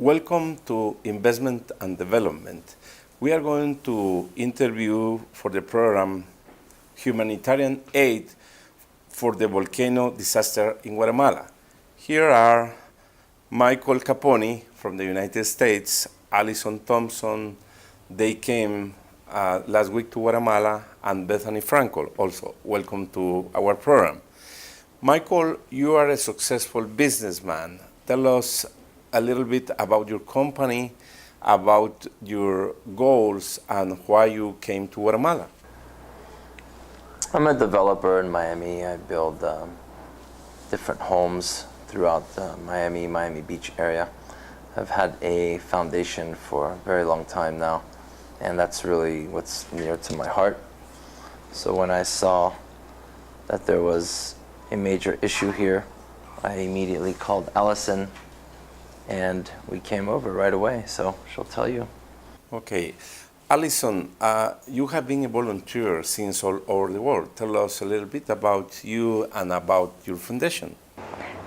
Welcome to Investment and Development. We are going to interview for the program Humanitarian Aid for the volcano disaster in Guatemala. Here are Michael Caponi from the United States, Allison Thompson, they came last week to Guatemala, and Bethany Frankel also. Welcome to our program. Michael, you are a successful businessman. Tell us a little bit about your company, about your goals, and why you came to Guatemala. I'm a developer in Miami. I build different homes throughout the Miami Beach area. I've had a foundation for a very long time now, and that's really what's near to my heart. So when I saw that there was a major issue here, I immediately called Allison, and we came over right away, so she'll tell you. Okay. Allison, you have been a volunteer since all over the world. Tell us a little bit about you and about your foundation.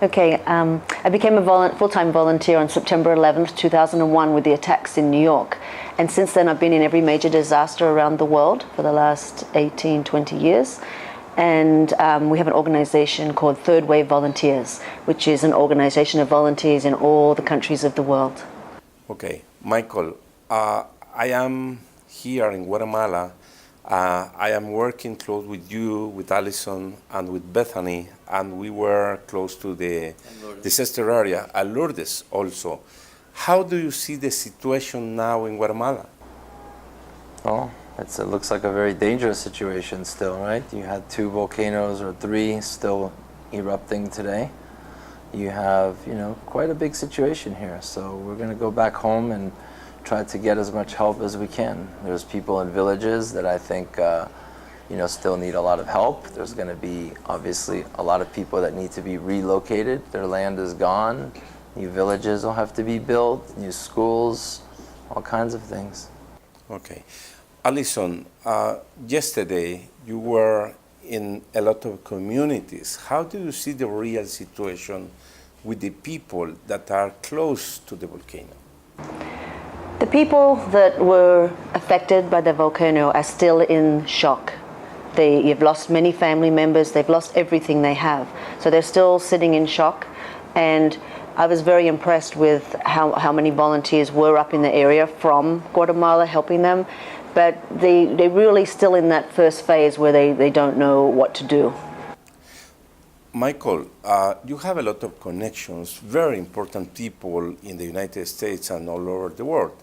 Okay, I became a full-time volunteer on September 11th, 2001 with the attacks in New York. And since then I've been in every major disaster around the world for the last 18, 20 years. And we have an organization called Third Wave Volunteers, which is an organization of volunteers in all the countries of the world. Okay, Michael, I am here in Guatemala. I am working close with you, with Allison, and with Bethany, and we were close to the disaster area, at Lourdes also. How do you see the situation now in Guatemala? Oh, it looks like a very dangerous situation still, right? You had 2 volcanoes or 3 still erupting today. You have, quite a big situation here. So we're going to go back home and try to get as much help as we can. There's people in villages that I think, still need a lot of help. There's going to be, obviously, a lot of people that need to be relocated. Their land is gone. New villages will have to be built, new schools, all kinds of things. Okay. Allison, yesterday you were in a lot of communities. How do you see the real situation with the people that are close to the volcano? The people that were affected by the volcano are still in shock. They've lost many family members, they've lost everything they have. So they're still sitting in shock. And I was very impressed with how many volunteers were up in the area from Guatemala helping them. But they're really still in that first phase where they don't know what to do. Michael, you have a lot of connections, very important people in the United States and all over the world.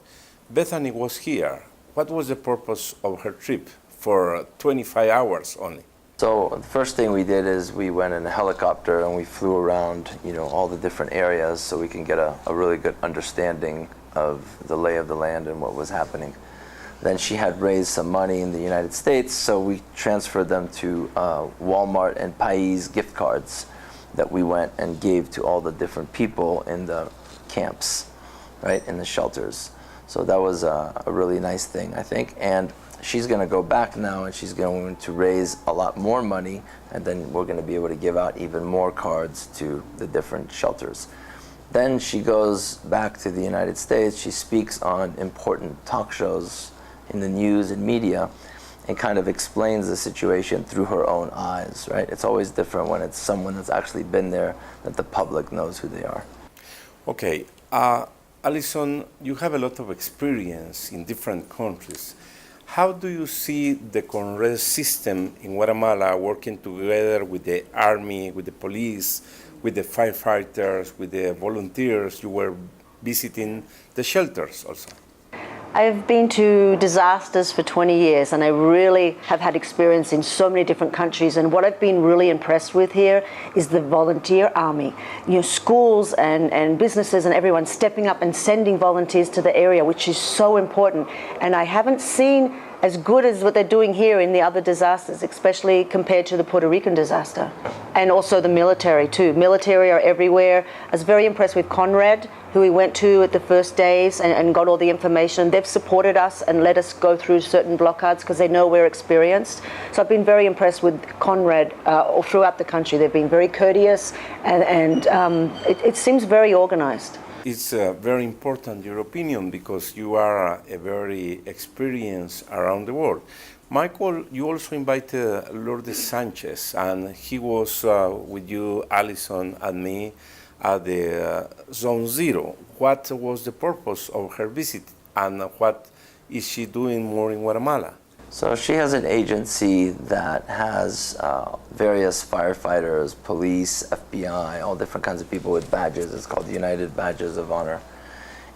Bethany was here. What was the purpose of her trip for 25 hours only? So the first thing we did is we went in a helicopter and we flew around, all the different areas so we can get a really good understanding of the lay of the land and what was happening. Then she had raised some money in the United States, so we transferred them to Walmart and Pais gift cards that we went and gave to all the different people in the camps, right, in the shelters. So that was a really nice thing, I think. And she's going to go back now and she's going to raise a lot more money, and then we're going to be able to give out even more cards to the different shelters. Then she goes back to the United States. She speaks on important talk shows in the news and media and kind of explains the situation through her own eyes, right? It's always different when it's someone that's actually been there, that the public knows who they are. Okay. Allison, you have a lot of experience in different countries. How do you see the current system in Guatemala working together with the army, with the police, with the firefighters, with the volunteers? You were visiting the shelters also. I've been to disasters for 20 years, and I really have had experience in so many different countries. And what I've been really impressed with here is the volunteer army. Schools and businesses and everyone stepping up and sending volunteers to the area, which is so important. And I haven't seen as good as what they're doing here in the other disasters, especially compared to the Puerto Rican disaster. And also the military too. Military are everywhere. I was very impressed with Conrad, who we went to at the first days and got all the information. They've supported us and let us go through certain blockades because they know we're experienced. So I've been very impressed with Conrad throughout the country. They've been very courteous and it seems very organized. It's very important, your opinion, because you are a very experienced around the world. Michael, you also invited Lourdes Sanchez, and he was with you, Alison, and me at the Zone Zero. What was the purpose of her visit, and what is she doing more in Guatemala? So she has an agency that has various firefighters, police, FBI, all different kinds of people with badges. It's called the United Badges of Honor.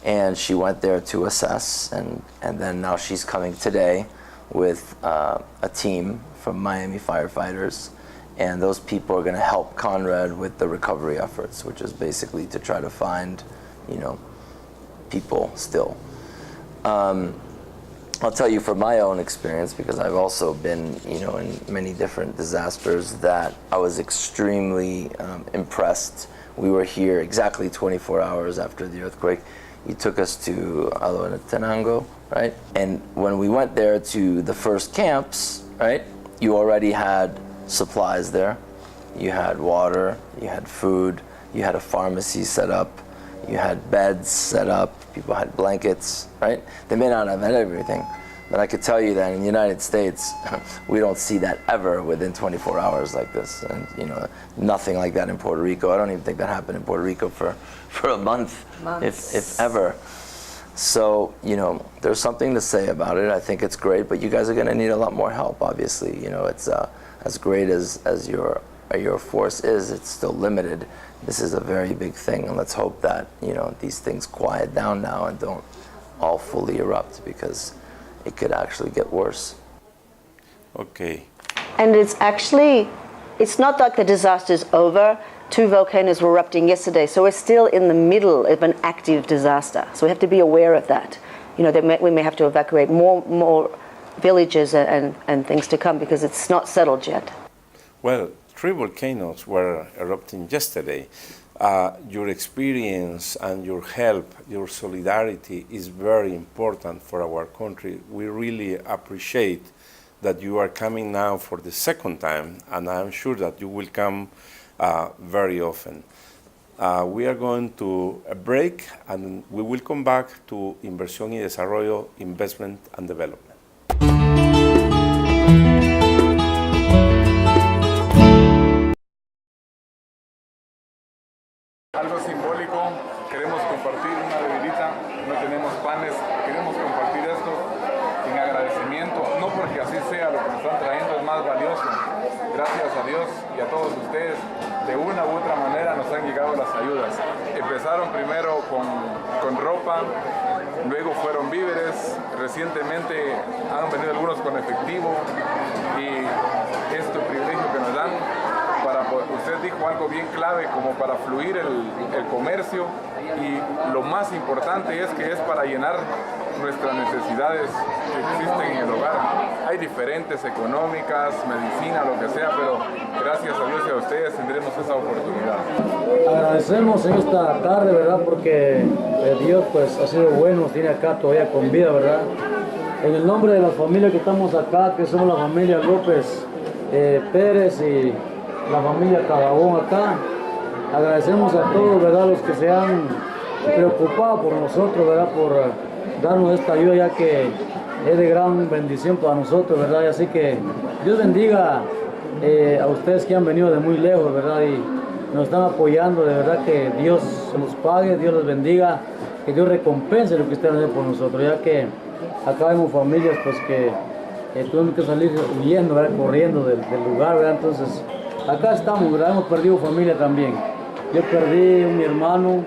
And she went there to assess, and then now she's coming today with a team from Miami firefighters, and those people are going to help Conrad with the recovery efforts, which is basically to try to find, you know, people still. I'll tell you from my own experience, because I've also been, you know, in many different disasters, that I was extremely impressed. We were here exactly 24 hours after the earthquake. You took us to Tenango, right? And when we went there to the first camps, right, you already had supplies there. You had water, you had food, you had a pharmacy set up, you had beds set up, people had blankets, right? They may not have had everything, but I could tell you that in the United States, we don't see that ever within 24 hours like this. And, you know, nothing like that in Puerto Rico. I don't even think that happened in Puerto Rico for a month, if ever. So, you know, there's something to say about it. I think it's great, but you guys are going to need a lot more help, obviously. You know, it's as great as your force is, it's still limited. This is a very big thing, and let's hope that, you know, these things quiet down now and don't all fully erupt, because it could actually get worse. Okay. And it's not like the disaster's over. 2 volcanoes were erupting yesterday, so we're still in the middle of an active disaster. So we have to be aware of that. You know, we may have to evacuate more villages and things to come, because it's not settled yet. Well, 3 volcanoes were erupting yesterday. Your experience and your help, your solidarity is very important for our country. We really appreciate that you are coming now for the second time, and I'm sure that you will come very often. We are going to a break, and we will come back to Inversion y Desarrollo, Investment and Development. Algo simbólico, queremos compartir una bebidita, no tenemos panes, queremos compartir esto en agradecimiento, no porque así sea lo que nos están trayendo es más valioso. Gracias a Dios y a todos ustedes, de una u otra manera nos han llegado las ayudas. Empezaron primero con ropa, luego fueron víveres, recientemente han venido algunos con efectivo, y este privilegio que nos dan. Usted dijo algo bien clave, como para fluir el comercio, y lo más importante es que es para llenar nuestras necesidades que existen en el hogar. Hay diferentes económicas, medicina, lo que sea, pero gracias a Dios y a ustedes tendremos esa oportunidad. Agradecemos en esta tarde, ¿verdad? Porque Dios pues ha sido bueno, nos tiene acá todavía con vida, ¿verdad? En el nombre de la familia que estamos acá, que somos la familia López Pérez y la familia Cabagón acá, agradecemos a todos, ¿verdad?, los que se han preocupado por nosotros, ¿verdad?, por darnos esta ayuda, ya que es de gran bendición para nosotros, ¿verdad? Y así que Dios bendiga a ustedes que han venido de muy lejos, ¿verdad?, y nos están apoyando. De verdad que Dios se los pague, Dios los bendiga, que Dios recompense lo que ustedes hacen por nosotros, ya que acá vemos familias pues que tuvimos que salir huyendo, ¿verdad?, corriendo del lugar, ¿verdad? Entonces acá estamos, ¿verdad? Hemos perdido familia también. Yo perdí mi hermano,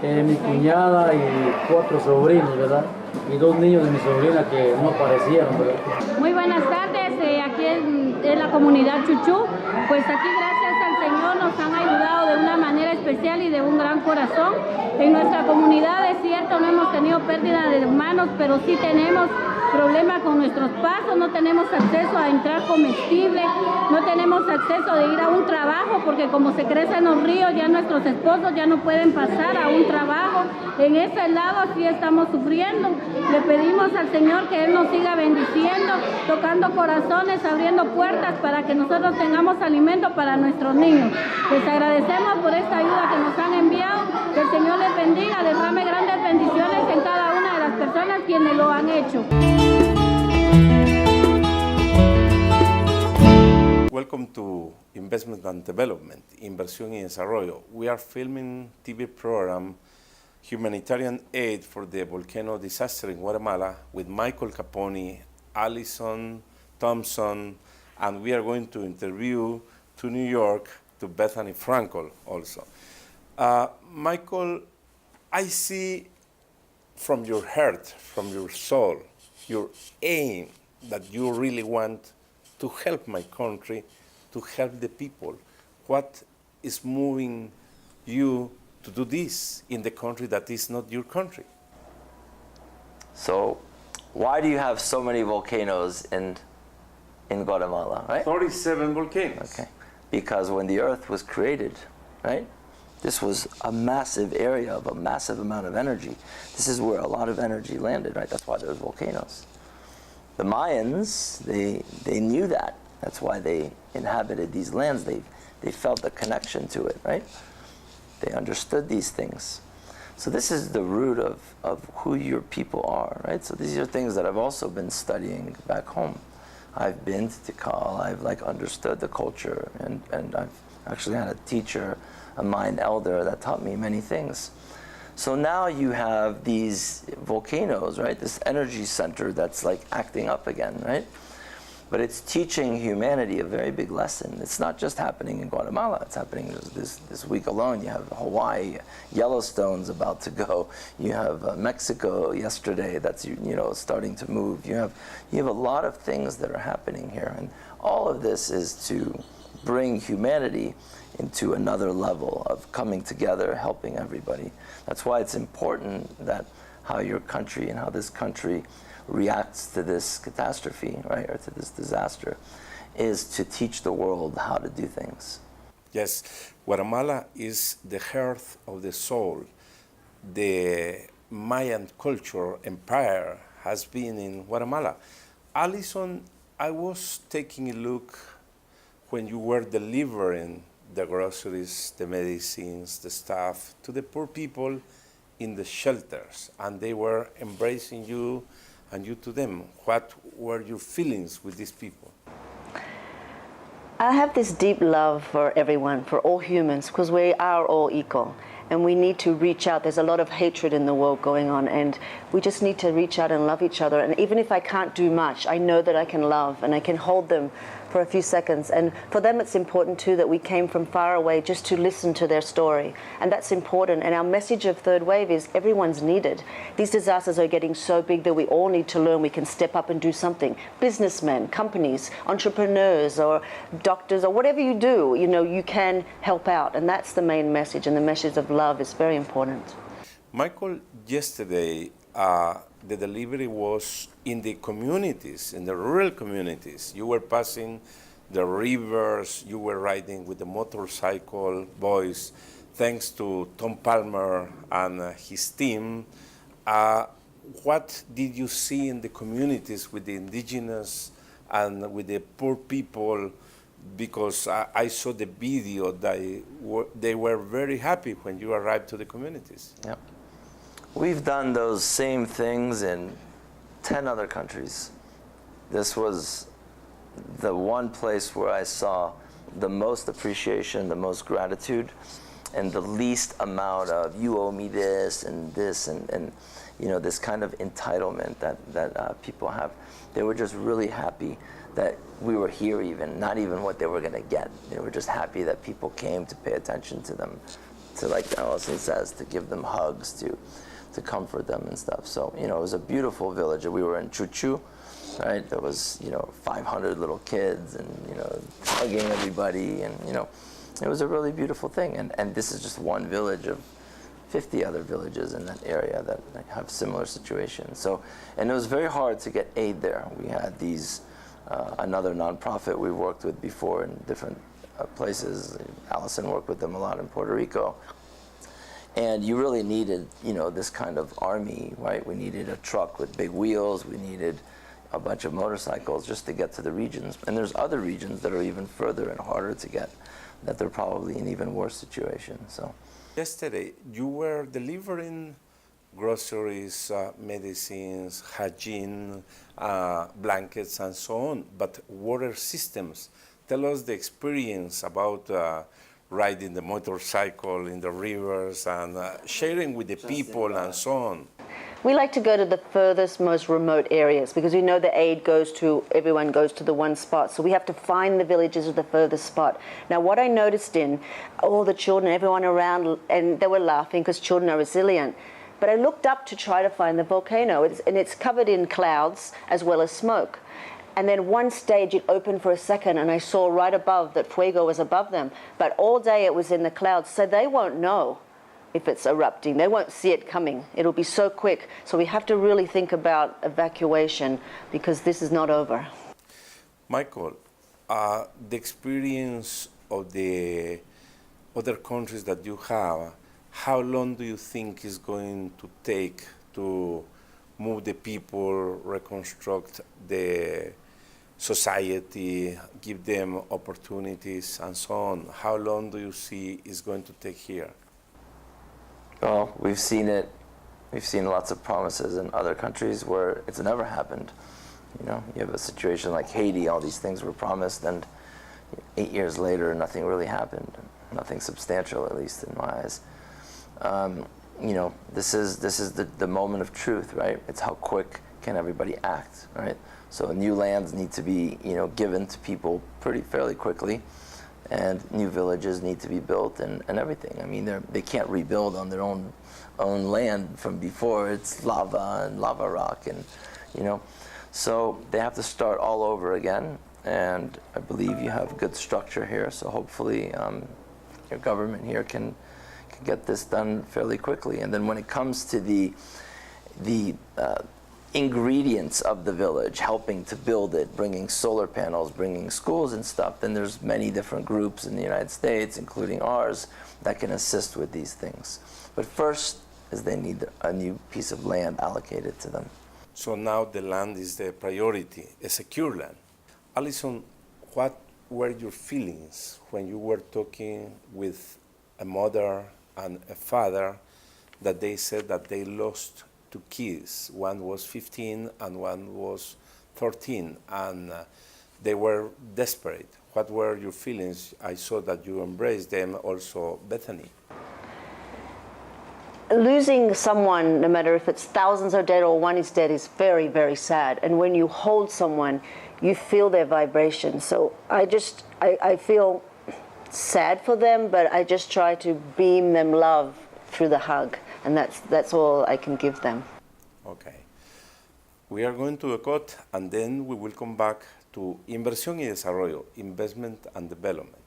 mi cuñada y 4 sobrinos, ¿verdad? Y 2 niños de mi sobrina que no aparecieron, ¿verdad? Muy buenas tardes, aquí en la comunidad Chuchú. Pues aquí, gracias al Señor, nos han ayudado de una manera especial y de un gran corazón. En nuestra comunidad, es cierto, no hemos tenido pérdida de hermanos, pero sí tenemos problema con nuestros pasos, no tenemos acceso a entrar comestible, no tenemos acceso de ir a un trabajo, porque como se crecen los ríos, ya nuestros esposos ya no pueden pasar a un trabajo. En ese lado sí estamos sufriendo. Le pedimos al Señor que Él nos siga bendiciendo, tocando corazones, abriendo puertas para que nosotros tengamos alimento para nuestros niños. Les agradecemos por esta ayuda que nos han enviado. Que el Señor les bendiga, derrame grandes bendiciones en cada una de las personas quienes lo han hecho. Welcome to Investment and Development, Inversion y Desarrollo. We are filming TV program Humanitarian Aid for the Volcano Disaster in Guatemala with Michael Caponi, Allison Thompson, and we are going to interview to New York to Bethany Frankel also. Michael, I see from your heart, from your soul, your aim that you really want to help my country, to help the people. What is moving you to do this in the country that is not your country? So, why do you have so many volcanoes in Guatemala, right? 37 volcanoes. Okay. Because when the earth was created, right? This was a massive area of a massive amount of energy. This is where a lot of energy landed, right? That's why there's volcanoes. The Mayans, they knew that. That's why they inhabited these lands. They felt the connection to it, right? They understood these things. So this is the root of who your people are, right? So these are things that I've also been studying back home. I've been to Tikal, I've understood the culture, and I've actually had a teacher, a Mayan elder, that taught me many things. So now you have these volcanoes, right? This energy center that's acting up again, right? But it's teaching humanity a very big lesson. It's not just happening in Guatemala. It's happening this week alone. You have Hawaii, Yellowstone's about to go. You have Mexico yesterday that's starting to move. You have a lot of things that are happening here, and all of this is to bring humanity into another level of coming together, helping everybody. That's why it's important that how your country and how this country reacts to this catastrophe, right, or to this disaster, is to teach the world how to do things. Yes, Guatemala is the heart of the soul. The Mayan culture empire has been in Guatemala. Allison, I was taking a look when you were delivering the groceries, the medicines, the stuff to the poor people in the shelters, and they were embracing you and you to them. What were your feelings with these people? I have this deep love for everyone, for all humans, because we are all equal. And we need to reach out. There's a lot of hatred in the world going on, and we just need to reach out and love each other. And even if I can't do much, I know that I can love and I can hold them for a few seconds. And for them, it's important too that we came from far away just to listen to their story. And that's important. And our message of Third Wave is everyone's needed. These disasters are getting so big that we all need to learn we can step up and do something. Businessmen, companies, entrepreneurs, or doctors, or whatever you do, you can help out. And that's the main message. And the message of love is very important. Michael, yesterday, the delivery was in the communities, in the rural communities. You were passing the rivers, you were riding with the motorcycle boys, thanks to Tom Palmer and his team. What did you see in the communities with the indigenous and with the poor people? Because I saw the video, they were very happy when you arrived to the communities. Yep. We've done those same things in 10 other countries. This was the one place where I saw the most appreciation, the most gratitude, and the least amount of you owe me this and this and this kind of entitlement that people have. They were just really happy that we were here, not even what they were going to get. They were just happy that people came to pay attention to them, to, like Allison says, to give them hugs, to comfort them and stuff. So, it was a beautiful village. We were in Chuchu, right? There was, 500 little kids and, hugging everybody, and, it was a really beautiful thing. And this is just one village of 50 other villages in that area that have similar situations. So, and it was very hard to get aid there. We had these, another nonprofit we worked with before in different places. Allison worked with them a lot in Puerto Rico. And you really needed, you know, this kind of army, right? We needed a truck with big wheels. We needed a bunch of motorcycles just to get to the regions. And there's other regions that are even further and harder to get, that they're probably in even worse situations. So. Yesterday, you were delivering groceries, medicines, hygiene, blankets, and so on, but water systems. Tell us the experience about riding the motorcycle in the rivers and sharing with the people and so on. We like to go to the furthest, most remote areas because we know the aid goes to, everyone goes to the one spot. So we have to find the villages of the furthest spot. Now what I noticed in all the children, everyone around, and they were laughing because children are resilient. But I looked up to try to find the volcano, and it's covered in clouds as well as smoke. And then one stage it opened for a second and I saw right above that Fuego was above them. But all day it was in the clouds, so they won't know if it's erupting. They won't see it coming. It'll be so quick. So we have to really think about evacuation because this is not over. Michael, the experience of the other countries that you have, how long do you think is going to take to move the people, reconstruct the society, give them opportunities and so on? How long do you see is going to take here? Well, we've seen it. We've seen lots of promises in other countries where it's never happened. You know, you have a situation like Haiti, all these things were promised, and 8 years later, nothing really happened. Nothing substantial, at least in my eyes. You know, this is the moment of truth, right? It's how quick can everybody act, right? So new lands need to be, you know, given to people fairly quickly. And new villages need to be built and everything. I mean, they can't rebuild on their own land from before. It's lava and lava rock, and you know, so they have to start all over again. And I believe you have good structure here, so hopefully your government here can get this done fairly quickly. And then when it comes to the ingredients of the village, helping to build it, bringing solar panels, bringing schools and stuff, then there's many different groups in the United States, including ours, that can assist with these things. But first is they need a new piece of land allocated to them. So now the land is the priority, a secure land. Alison, what were your feelings when you were talking with a mother and a father that they said that they lost two kids? One was 15 and one was 13, and they were desperate. What were your feelings? I saw that you embraced them, also Bethany. Losing someone, no matter if it's thousands are dead or one is dead, is very, very sad. And when you hold someone, you feel their vibration. So I feel sad for them, but I just try to beam them love through the hug. And that's all I can give them. Okay. We are going to a cut, and then we will come back to Inversion y Desarrollo, Investment and Development.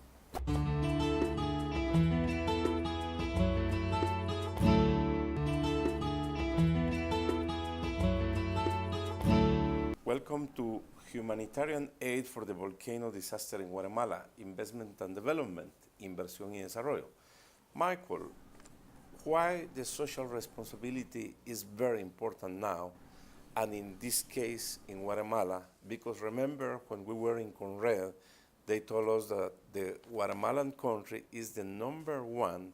Welcome to Humanitarian Aid for the Volcano Disaster in Guatemala, Investment and Development, Inversión y Desarrollo. Michael, why the social responsibility is very important now, and in this case in Guatemala, because remember when we were in Conred, they told us that the Guatemalan country is the #1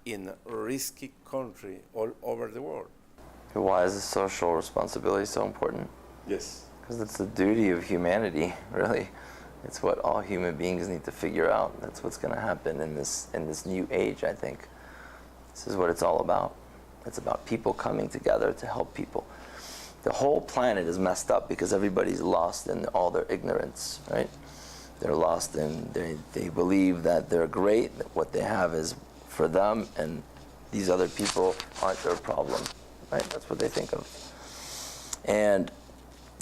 in risky country all over the world. Why is the social responsibility so important? Yes. Because it's the duty of humanity, really. It's what all human beings need to figure out. That's what's going to happen in this new age, I think. This is what it's all about. It's about people coming together to help people. The whole planet is messed up because everybody's lost in all their ignorance, right? They're lost in, they believe that they're great, that what they have is for them, and these other people aren't their problem, right? That's what they think of. And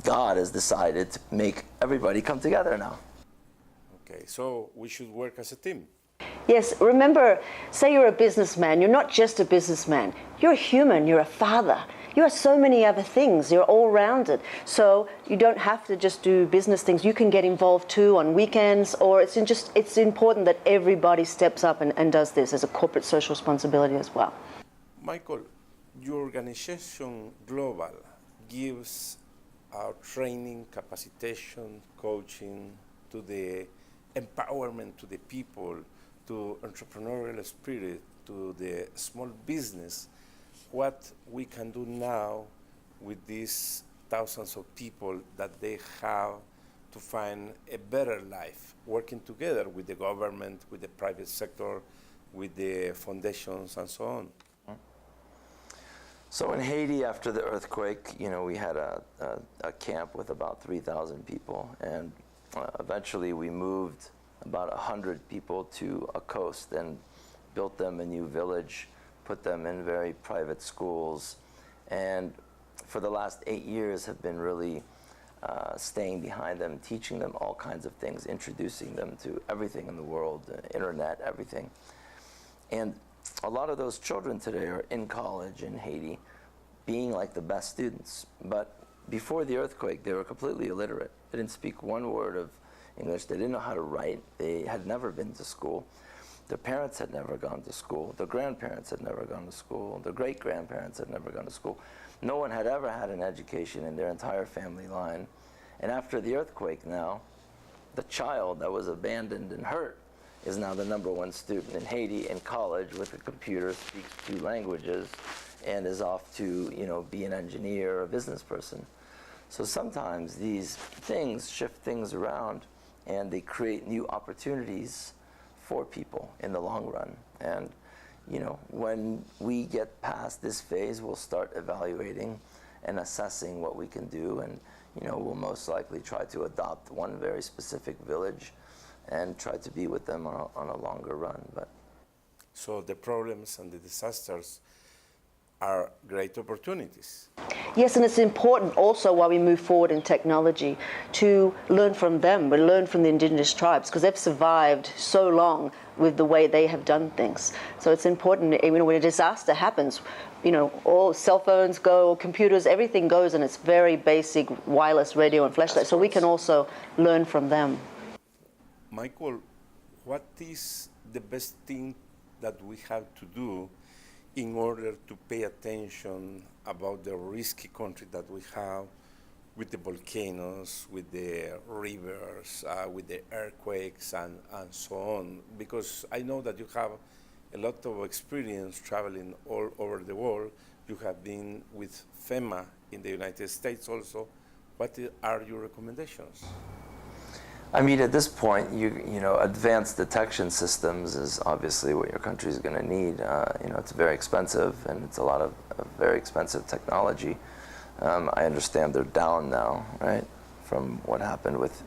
God has decided to make everybody come together now. Okay, so we should work as a team. Yes, remember, say you're a businessman, you're not just a businessman, you're a human, you're a father. You are so many other things, you're all-rounded. So you don't have to just do business things, you can get involved too on weekends, or it's important that everybody steps up and does this as a corporate social responsibility as well. Michael, your organization Global gives training, capacitation, coaching to the empowerment to the people, to entrepreneurial spirit, to the small business. What we can do now with these thousands of people that they have to find a better life, working together with the government, with the private sector, with the foundations and so on. So in Haiti, after the earthquake, we had a camp with about 3,000 people, and eventually we moved about 100 people to a coast and built them a new village, put them in very private schools, and for the last 8 years have been really staying behind them, teaching them all kinds of things, introducing them to everything in the world, internet, everything. And a lot of those children today are in college in Haiti, being like the best students. But before the earthquake, they were completely illiterate. They didn't speak one word of English. They didn't know how to write. They had never been to school. Their parents had never gone to school. Their grandparents had never gone to school. Their great-grandparents had never gone to school. No one had ever had an education in their entire family line. And after the earthquake now, the child that was abandoned and hurt is now the #1 student in Haiti in college with a computer, speaks 2 languages, and is off to be an engineer or a business person. So sometimes these things shift things around and they create new opportunities for people in the long run. And when we get past this phase, we'll start evaluating and assessing what we can do, and we'll most likely try to adopt one very specific village and try to be with them on a longer run. But so the problems and the disasters are great opportunities. Yes, and it's important also while we move forward in technology to learn from them, but learn from the indigenous tribes, because they've survived so long with the way they have done things. So it's important, when a disaster happens, all cell phones go, computers, everything goes, and it's very basic wireless radio and flashlight. So we can also learn from them. Michael, what is the best thing that we have to do in order to pay attention about the risky country that we have with the volcanoes, with the rivers, with the earthquakes, and so on? Because I know that you have a lot of experience traveling all over the world. You have been with FEMA in the United States also. What are your recommendations? I mean, at this point, advanced detection systems is obviously what your country is going to need. It's very expensive, and it's a lot of very expensive technology. I understand they're down now, right, from what happened with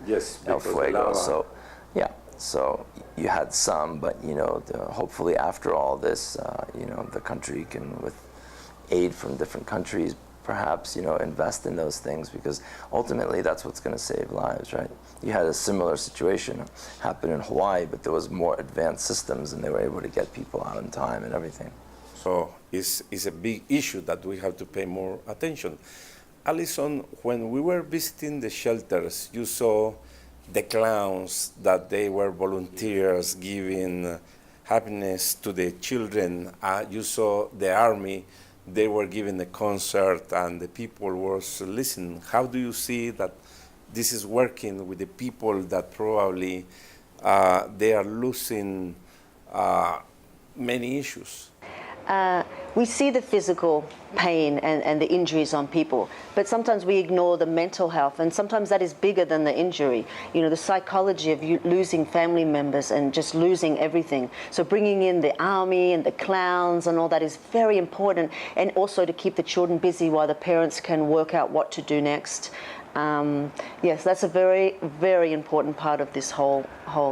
El Fuego. So, yeah, so you had some, but hopefully after all this, the country can, with aid from different countries, perhaps invest in those things, because ultimately that's what's going to save lives, right? You had a similar situation happen in Hawaii, but there was more advanced systems and they were able to get people out in time and everything. So it's a big issue that we have to pay more attention. Alison, when we were visiting the shelters, you saw the clowns, that they were volunteers giving happiness to the children. You saw the army. They were giving a concert and the people were listening. How do you see that this is working with the people that probably they are losing many issues? We see the physical pain and the injuries on people, but sometimes we ignore the mental health, and sometimes that is bigger than the injury. The psychology of you losing family members and just losing everything. So bringing in the army and the clowns and all that is very important, and also to keep the children busy while the parents can work out what to do next. Yes, that's a very, very important part of this whole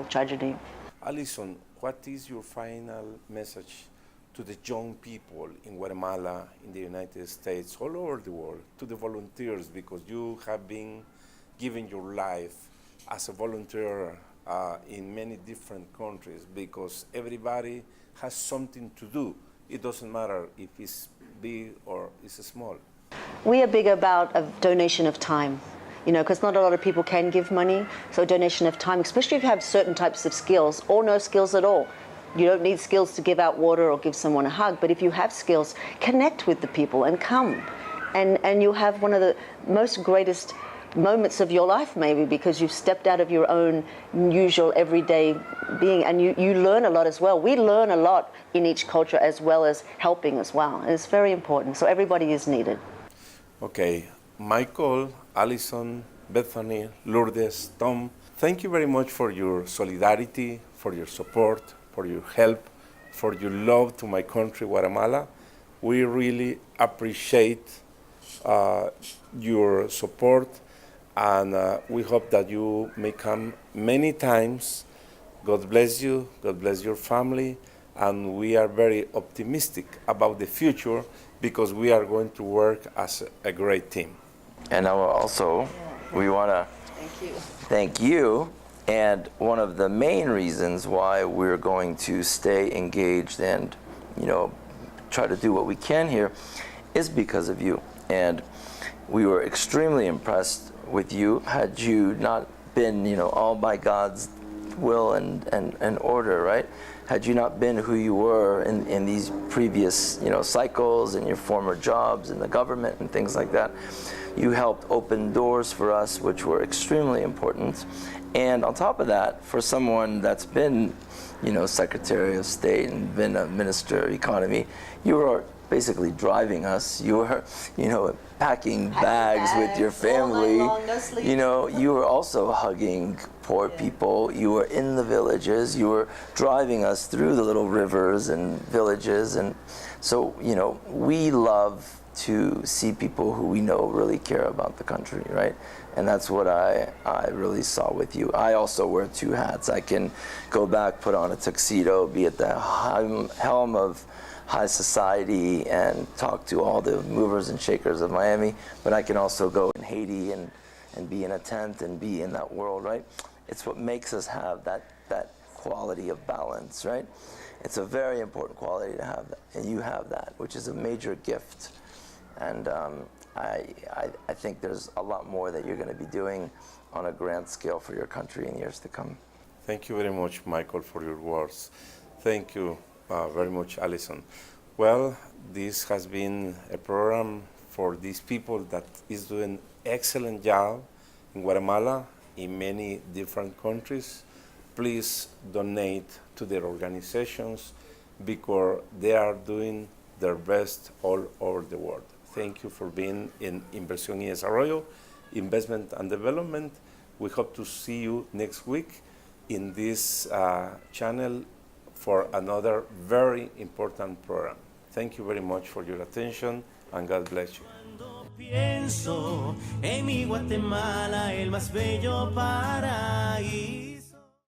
tragedy. Alison, what is your final message to the young people in Guatemala, in the United States, all over the world, to the volunteers, because you have been giving your life as a volunteer in many different countries because everybody has something to do. It doesn't matter if it's big or it's small. We are big about a donation of time, because not a lot of people can give money. So donation of time, especially if you have certain types of skills or no skills at all. You don't need skills to give out water or give someone a hug, but if you have skills, connect with the people and come. And you'll have one of the most greatest moments of your life maybe because you've stepped out of your own usual everyday being and you learn a lot as well. We learn a lot in each culture as well as helping as well. And it's very important. So everybody is needed. Okay, Michael, Alison, Bethany, Lourdes, Tom, thank you very much for your solidarity, for your support, for your help, for your love to my country, Guatemala. We really appreciate your support, and we hope that you may come many times. God bless you, God bless your family, and we are very optimistic about the future because we are going to work as a great team. And also, we want to thank you. And one of the main reasons why we're going to stay engaged and, try to do what we can here is because of you. And we were extremely impressed with you. Had you not been, all by God's will and order, right? Had you not been who you were in these previous, cycles and your former jobs in the government and things like that, you helped open doors for us, which were extremely important. And on top of that, for someone that's been, Secretary of State and been a Minister of Economy, you were basically driving us. You were, packing bags with your family. You were also hugging poor people. You were in the villages. You were driving us through the little rivers and villages. And so, we love to see people who we know really care about the country, right? And that's what I really saw with you. I also wear two hats. I can go back, put on a tuxedo, be at the helm of high society and talk to all the movers and shakers of Miami, but I can also go in Haiti and be in a tent and be in that world, right? It's what makes us have that quality of balance, right? It's a very important quality to have that, and you have that, which is a major gift. And I think there's a lot more that you're going to be doing on a grand scale for your country in years to come. Thank you very much, Michael, for your words. Thank you very much, Alison. Well, this has been a program for these people that is doing excellent job in Guatemala, in many different countries. Please donate to their organizations because they are doing their best all over the world. Thank you for being in Inversion y Desarrollo, Investment and Development. We hope to see you next week in this channel for another very important program. Thank you very much for your attention, and God bless you. Cuando pienso en mi Guatemala, el más bello paraíso.